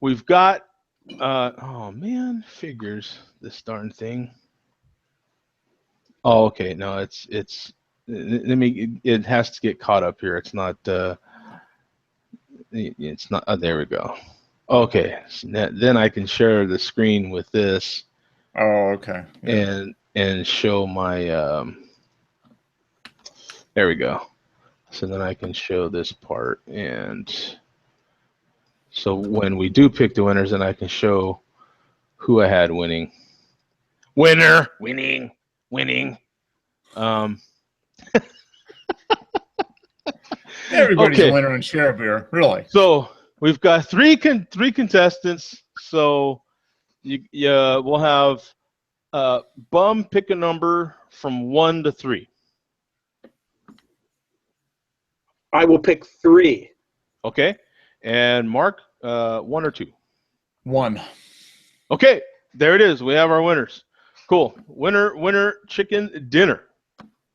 We've got. Oh man, figures, this darn thing. Oh, okay. No, it has to get caught up here. It's not. It's not. Oh, there we go. Okay. So then I can share the screen with this. Oh, okay. Yeah. And show my. There we go. So then I can show this part, and so when we do pick the winners, then I can show who I had winning. Winner, winning. Everybody's a winner in share beer, really. So we've got three contestants. So we'll have Bum pick a number from 1 to 3. I will pick 3. Okay. And Mark, 1 or 2? 1. Okay, there it is. We have our winners. Cool. Winner chicken dinner.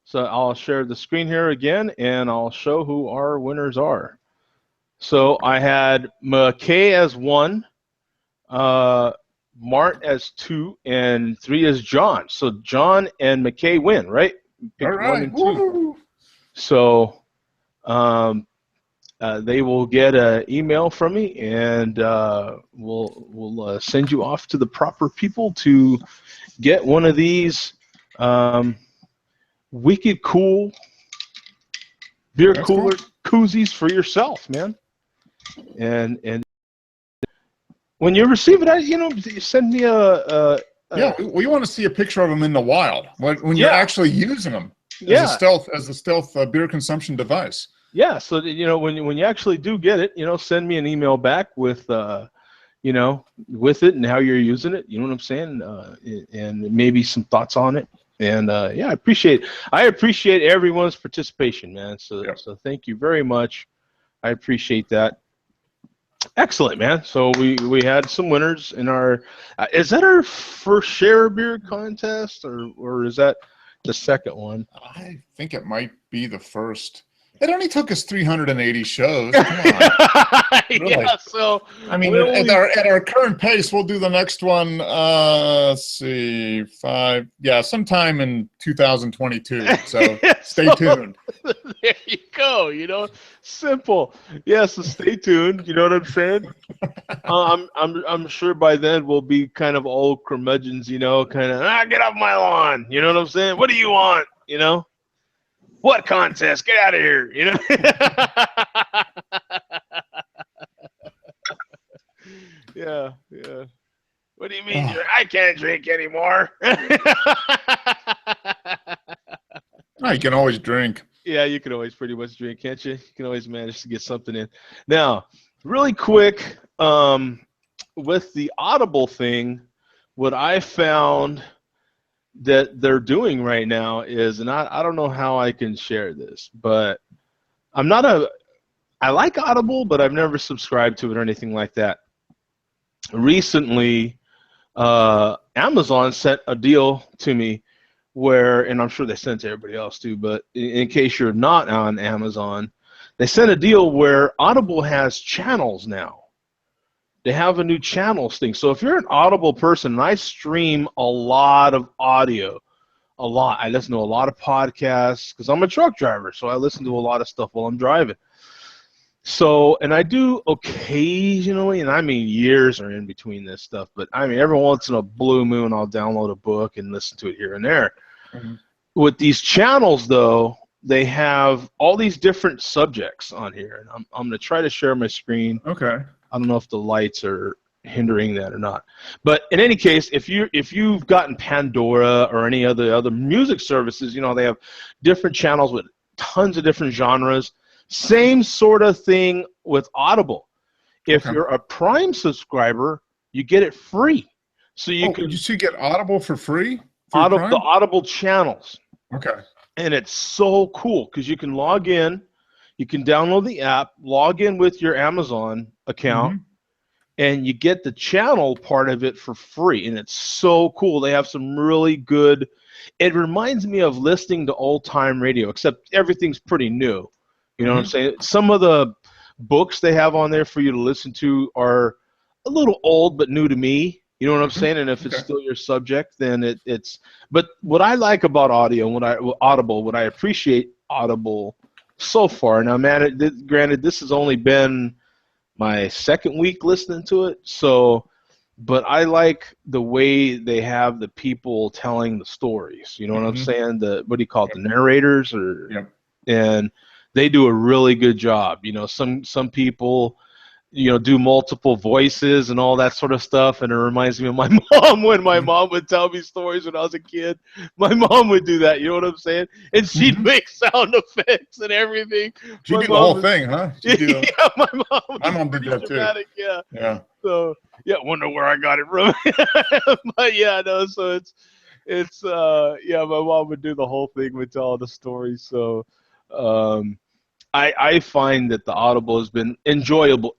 So I'll share the screen here again, and I'll show who our winners are. So I had McKay as 1, Mart as 2, and 3 as John. So John and McKay win, right? All right. 1 and 2. So they will get an email from me, and we'll send you off to the proper people to get one of these wicked cool beer cooler koozies for yourself, man. And when you receive it, you send me yeah, we want to see a picture of them in the wild when you're actually using them as a stealth beer consumption device. Yeah, so when you actually do get it, send me an email back with with it and how you're using it. You know what I'm saying? And maybe some thoughts on it. And I appreciate everyone's participation, man. So thank you very much. I appreciate that. Excellent, man. So we had some winners in our. Is that our first share beer contest, or is that the second one? I think it might be the first. It only took us 380 shows. Come on. Really? Yeah, so I mean, at our current pace, we'll do the next one. Let's see, sometime in 2022. So stay tuned. There you go. Simple. Yeah, so stay tuned. You know what I'm saying? I'm sure by then we'll be kind of old curmudgeons. Kind of get off my lawn. You know what I'm saying? What do you want? What contest? Get out of here, Yeah. What do you mean? I can't drink anymore. You can always drink. Yeah, you can always pretty much drink, can't you? You can always manage to get something in. Now, really quick, with the Audible thing, what I found that they're doing right now is, and I don't know how I can share this, but I like Audible, but I've never subscribed to it or anything like that. Recently, Amazon sent a deal to me where, and I'm sure they sent to everybody else too, but in case you're not on Amazon, they sent a deal where Audible has channels now. They have a new channels thing. So if you're an Audible person, and I stream a lot of audio, I listen to a lot of podcasts because I'm a truck driver, so I listen to a lot of stuff while I'm driving. So, and I do occasionally, and I mean years are in between this stuff, but I mean every once in a blue moon I'll download a book and listen to it here and there. Mm-hmm. With these channels, though, they have all these different subjects on here, and I'm going to try to share my screen. Okay. I don't know if the lights are hindering that or not. But in any case, if you've gotten Pandora or any other music services, they have different channels with tons of different genres. Same sort of thing with Audible. If you're a Prime subscriber, you get it free. So you get Audible for free? The Audible channels. Okay. And it's so cool because you can log in, you can download the app, log in with your Amazon account, and you get the channel part of it for free. And it's so cool. They have some really good. It reminds me of listening to old-time radio, except everything's pretty new. You know what I'm saying? Some of the books they have on there for you to listen to are a little old but new to me. You know what I'm saying? And if it's still your subject, then it's. But what I like about Audible, what I appreciate Audible so far. Now, man, granted, this has only been my second week listening to it. So, but I like the way they have the people telling the stories. You know what I'm saying? What do you call it? The narrators, and they do a really good job. Some people, do multiple voices and all that sort of stuff. And it reminds me of my mom when my mom would tell me stories when I was a kid. My mom would do that. You know what I'm saying? And she'd make sound effects and everything. She'd do the whole thing, huh? Yeah, my mom did that too. Yeah. So, wonder where I got it from. But yeah, no. So it's my mom would do the whole thing, would tell the stories. So, I find that the Audible has been enjoyable.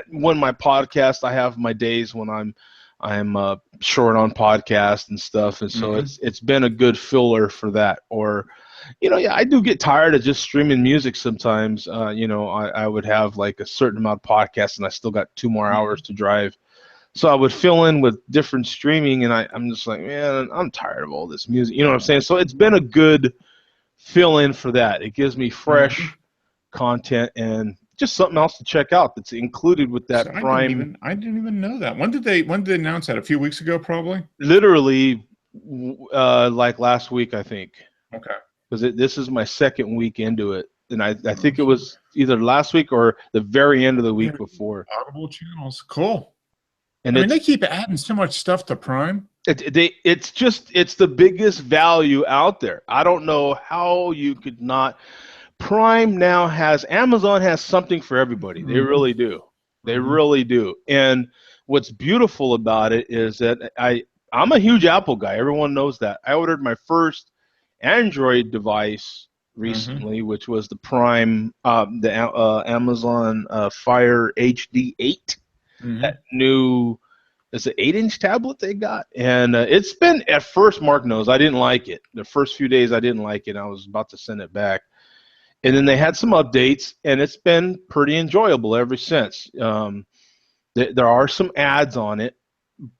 When my podcast, I have my days when I'm short on podcasts and stuff, and so it's been a good filler for that. Or, I do get tired of just streaming music sometimes. I would have like a certain amount of podcasts, and I still got 2 more hours to drive, so I would fill in with different streaming, and I'm just like, man, I'm tired of all this music. You know what I'm saying? So it's been a good fill in for that. It gives me fresh content, and just something else to check out that's included with that So Prime. I didn't even know that. When did they announce that? A few weeks ago, probably. Literally, like last week, I think. Okay. Because this is my second week into it, and I think it was either last week or the very end of the week before. Audible channels, cool. And I mean, they keep adding so much stuff to Prime. It's the biggest value out there. I don't know how you could not. Prime now Amazon has something for everybody. They really do. They really do. And what's beautiful about it is that I'm a huge Apple guy. Everyone knows that. I ordered my first Android device recently, which was the Prime, the Amazon Fire HD 8. That new, it's an 8-inch tablet they got, and it's been, at first, Mark knows, I didn't like it. The first few days I didn't like it. I was about to send it back. And then they had some updates, and it's been pretty enjoyable ever since. There are some ads on it,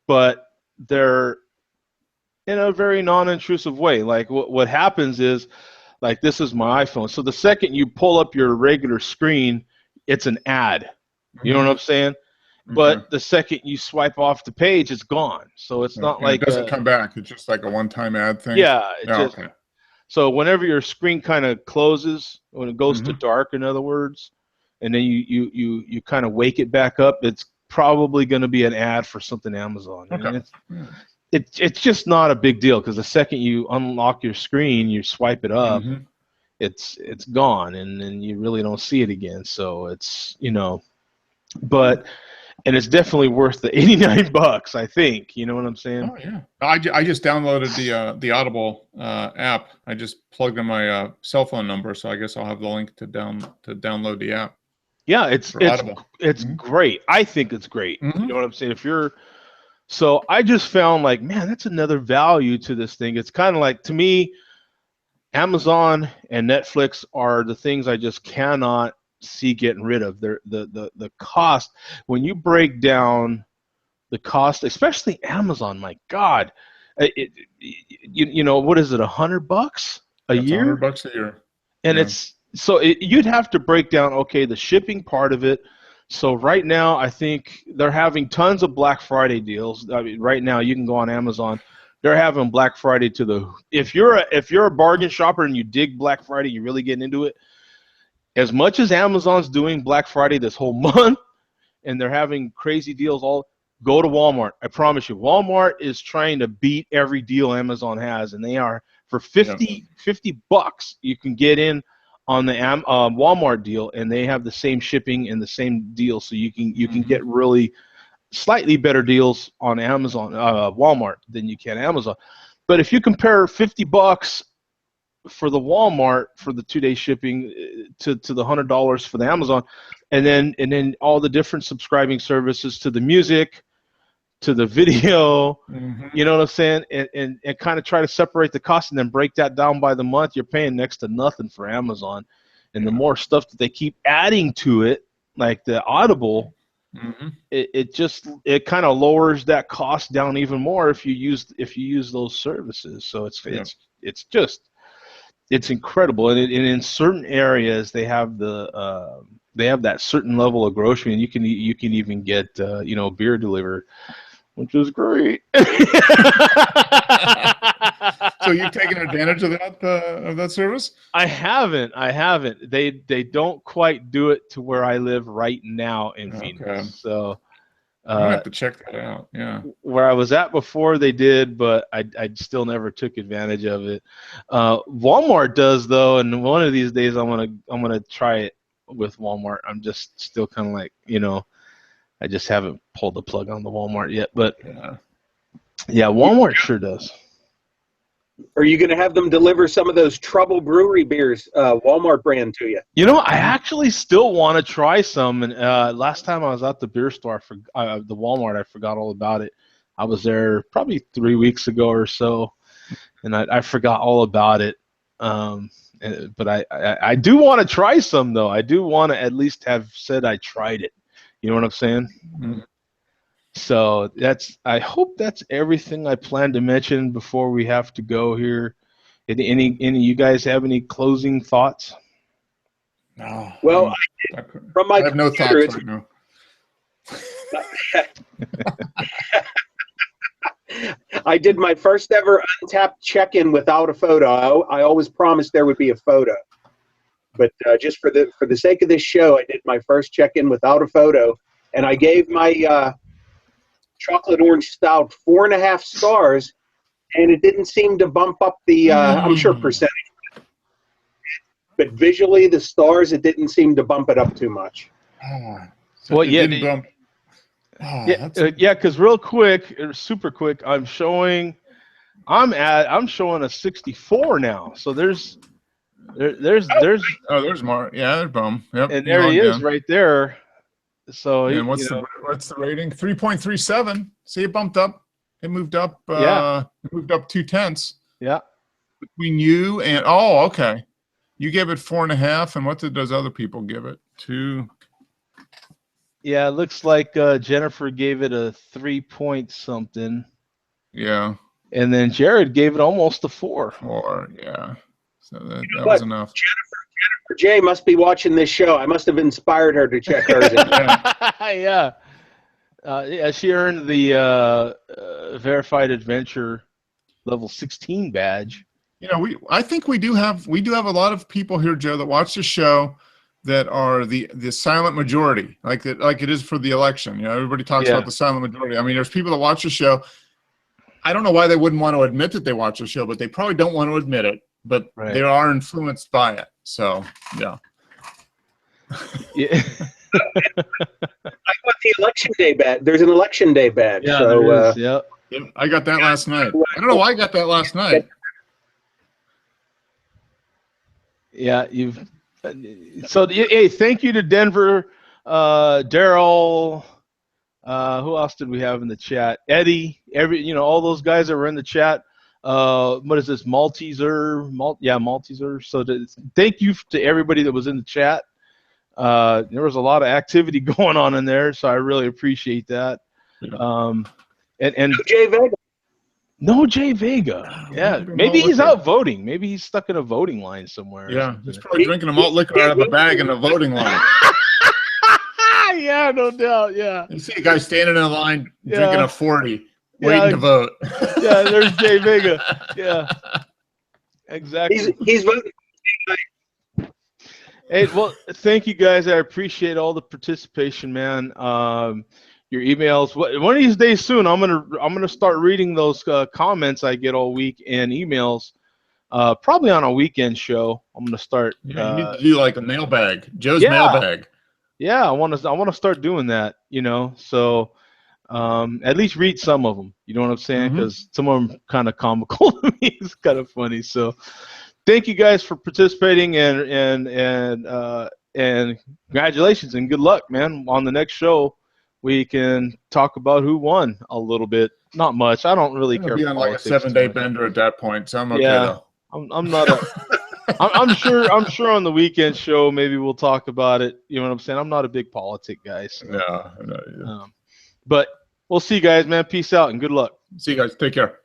but they're in a very non-intrusive way. Like what happens is, like, this is my iPhone. So the second you pull up your regular screen, it's an ad. You know what I'm saying? But the second you swipe off the page, it's gone. So it's not like it doesn't come back. It's just like a one-time ad thing. Yeah. Okay. So whenever your screen kind of closes, when it goes to dark, in other words, and then you kind of wake it back up, it's probably going to be an ad for something Amazon. Okay. It's just not a big deal, because the second you unlock your screen, you swipe it up, it's gone, and then you really don't see it again. So it's, but. And it's definitely worth the $89, I think. You know what I'm saying? Oh yeah. I just downloaded the Audible app. I just plugged in my cell phone number, so I guess I'll have the link to download the app. Yeah, it's great. I think it's great. You know what I'm saying? So I just found, like, man, that's another value to this thing. It's kind of like, to me, Amazon and Netflix are the things I just cannot see getting rid of. The cost, when you break down the cost, especially Amazon, my God, what is it, $100 a year? $100 a year. And it's so you'd have to break down, okay, the shipping part of it. So right now, I think they're having tons of Black Friday deals. I mean, right now you can go on Amazon. They're having Black Friday if you're a bargain shopper and you dig Black Friday, you're really getting into it. As much as Amazon's doing Black Friday this whole month, and they're having crazy deals, go to Walmart. I promise you, Walmart is trying to beat every deal Amazon has, and they are, for $50 you can get in on the Walmart deal, and they have the same shipping and the same deal, so you can get really slightly better deals on Amazon, Walmart, than you can Amazon. But if you compare $50 for the Walmart for the 2-day shipping to the $100 for the Amazon, and then all the different subscribing services, to the music, to the video, you know what I'm saying, and kind of try to separate the cost and then break that down by the month, you're paying next to nothing for Amazon. And the more stuff that they keep adding to it, like the Audible, it kind of lowers that cost down even more if you use those services. So it's incredible, and in certain areas they have that certain level of grocery, and you can even get beer delivered, which is great. So you've taken advantage of that service? I haven't. They don't quite do it to where I live right now in Phoenix. So I have to check that out. Yeah. Where I was at before, they did, but I still never took advantage of it. Walmart does, though, and one of these days I'm gonna try it with Walmart. I'm just still kind of like, I just haven't pulled the plug on the Walmart yet. But yeah, Walmart sure does. Are you going to have them deliver some of those Trouble Brewery beers, Walmart brand, to you? I actually still want to try some. And last time I was at the beer store, the Walmart, I forgot all about it. I was there probably 3 weeks ago or so, and I forgot all about it. But I do want to try some, though. I do want to at least have said I tried it. You know what I'm saying? So I hope that's everything I plan to mention before we have to go here. Any you guys have any closing thoughts? Oh, Well, from my I have no computer, thoughts right now. I did my first ever Untapped check-in without a photo. I always promised there would be a photo, but just for the sake of this show, I did my first check-in without a photo, and I gave my chocolate orange stout 4.5 stars, and it didn't seem to bump up the I'm sure percentage, but visually the stars, it didn't seem to bump it up too much. So Well, it yeah, didn't bump. yeah, because real quick, super quick, I'm showing a 64 now. So there's Oh, there's more. Yeah, there's Boom. Yep. and there he is right there. So and what's the rating? 3.37. See, it bumped up. It moved up. It moved up 0.2. Yeah. Between you and okay. You gave it 4.5, and what did those other people give it? 2. Yeah, it looks like Jennifer gave it a 3 point something. Yeah. And then Jared gave it almost a 4. 4, yeah. So that was enough. Jennifer J must be watching this show. I must have inspired her to check hers in. Yeah. Yeah, she earned the Verified Adventure level 16 badge. I think we do have a lot of people here, Joe, that watch the show that are the silent majority, like it is for the election. Everybody talks about the silent majority. I mean, there's people that watch the show. I don't know why they wouldn't want to admit that they watch the show, but they probably don't want to admit it. But they are influenced by it. So yeah. I got the election day badge. There's an election day badge. Yeah, so, there is. Yep. I got that last night. I don't know why I got that last night. Yeah, hey, thank you to Denver, Daryl. Who else did we have in the chat? Eddie, all those guys that were in the chat. What is this? Malteser. So thank you to everybody that was in the chat. There was a lot of activity going on in there, so I really appreciate that. And Jay Vega. No Jay Vega. Yeah, maybe he's out voting. Maybe he's stuck in a voting line somewhere. Yeah, he's probably drinking a malt liquor out of a bag in a voting line. Yeah, no doubt. Yeah. You see a guy standing in a line drinking a 40, waiting to vote. Yeah, there's Jay Vega. Yeah, exactly. He's voting. Hey, well, thank you guys. I appreciate all the participation, man. Your emails. One of these days soon, I'm gonna start reading those comments I get all week and emails. Probably on a weekend show. I'm gonna start. You need to do like a mailbag, Joe's mailbag. Yeah, I want to start doing that. So at least read some of them. You know what I'm saying? Because some of them kind of comical to me. It's kind of funny. So thank you guys for participating and congratulations and good luck, man. On the next show, we can talk about who won a little bit. Not much. I don't really care. Be on like a 7-day bender at that point, so I'm okay. Yeah, I'm not I'm sure on the weekend show maybe we'll talk about it. You know what I'm saying? I'm not a big politic guy. So. No, I'm not either. But we'll see you guys, man. Peace out and good luck. See you guys. Take care.